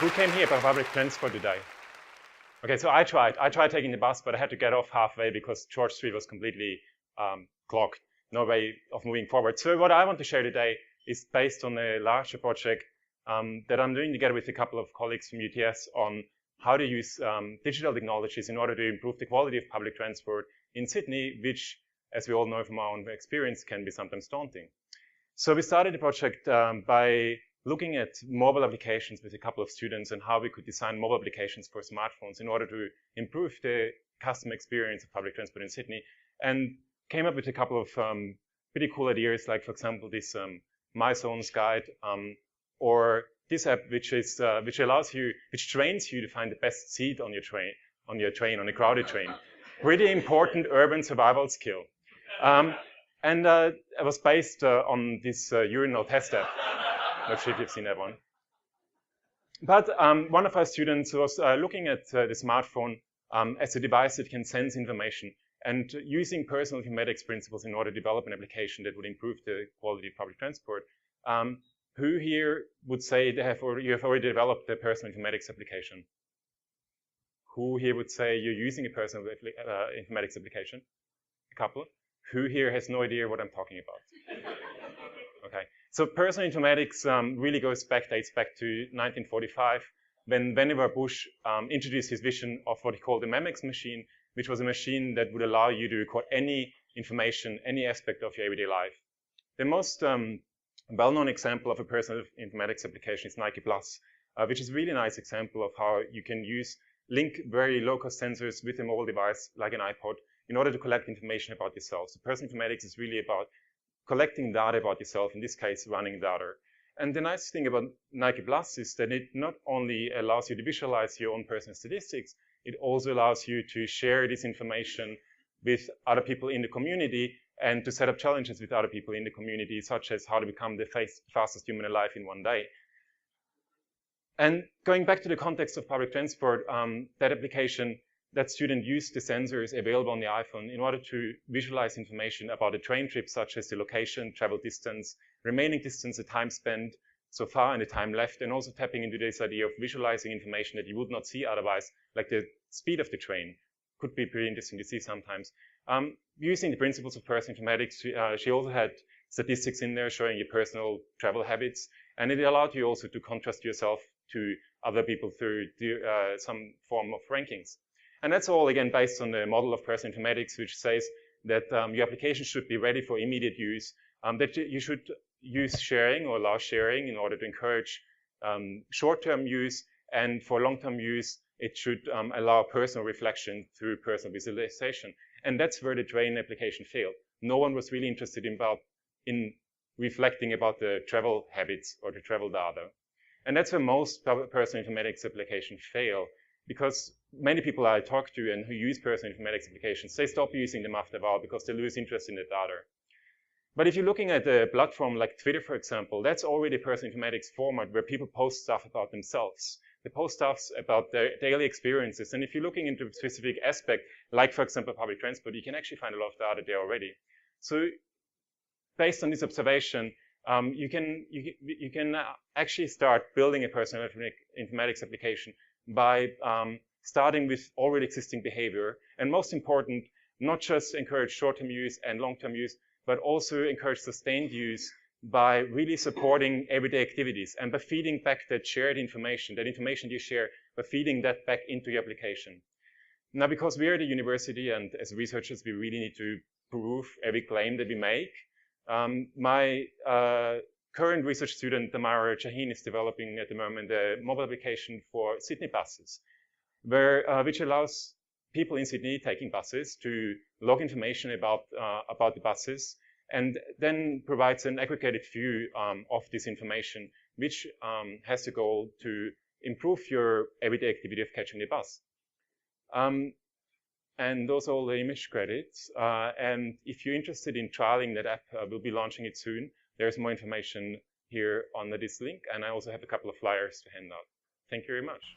Who came here by public transport today? Okay, so I tried taking the bus, but I had to get off halfway because George Street was completely clogged. No way of moving forward. So what I want to share today is based on a larger project that I'm doing together with a couple of colleagues from UTS on how to use digital technologies in order to improve the quality of public transport in Sydney, which, as we all know from our own experience, can be sometimes daunting. So we started the project by looking at mobile applications with a couple of students and how we could design mobile applications for smartphones in order to improve the customer experience of public transport in Sydney, and came up with a couple of pretty cool ideas, like, for example, this My Zones guide, or this app, which trains you to find the best seat on a crowded train. Pretty important urban survival skill. And it was based on this urinal test app. Not sure if you've seen that one. But one of our students was looking at the smartphone as a device that can sense information and using personal informatics principles in order to develop an application that would improve the quality of public transport. Who here would say you have already developed a personal informatics application? Who here would say you're using a personal informatics application? A couple. Who here has no idea what I'm talking about? Okay. So personal informatics really dates back to 1945, when Vannevar Bush introduced his vision of what he called the Memex machine, which was a machine that would allow you to record any information, any aspect of your everyday life. The most well-known example of a personal informatics application is Nike Plus, which is a really nice example of how you can link very low-cost sensors with a mobile device like an iPod in order to collect information about yourself. So personal informatics is really about collecting data about yourself, in this case, running data. And the nice thing about Nike Plus is that it not only allows you to visualize your own personal statistics, it also allows you to share this information with other people in the community and to set up challenges with other people in the community, such as how to become the fastest human alive in one day. And going back to the context of public transport, that application, that student used the sensors available on the iPhone in order to visualize information about a train trip, such as the location, travel distance, remaining distance, the time spent so far, and the time left, and also tapping into this idea of visualizing information that you would not see otherwise, like the speed of the train. Could be pretty interesting to see sometimes. Using the principles of personal informatics, she also had statistics in there showing your personal travel habits, and it allowed you also to contrast yourself to other people through some form of rankings. And that's all, again, based on the model of personal informatics, which says that your application should be ready for immediate use, that you should use sharing or allow sharing in order to encourage short-term use, and for long-term use, it should allow personal reflection through personal visualization. And that's where the train application failed. No one was really interested in reflecting about the travel habits or the travel data. And that's where most personal informatics applications fail, because many people I talk to and who use personal informatics applications, they stop using them after a while because they lose interest in the data. But if you're looking at a platform like Twitter, for example, that's already a personal informatics format where people post stuff about themselves. They post stuff about their daily experiences. And if you're looking into a specific aspect, like, for example, public transport, you can actually find a lot of data there already. So based on this observation, you can actually start building a personal informatics application by starting with already existing behavior. And most important, not just encourage short-term use and long-term use, but also encourage sustained use by really supporting everyday activities and by feeding back that shared information, that information you share, by feeding that back into your application. Now, because we are at a university and as researchers, we really need to prove every claim that we make. My current research student, Tamara Jahin, is developing at the moment a mobile application for Sydney buses, which allows people in Sydney taking buses to log information about the buses, and then provides an aggregated view of this information, which has the goal to improve your everyday activity of catching the bus. And those are all the image credits. And if you're interested in trialing that app, we'll be launching it soon. There's more information here under this link, and I also have a couple of flyers to hand out. Thank you very much.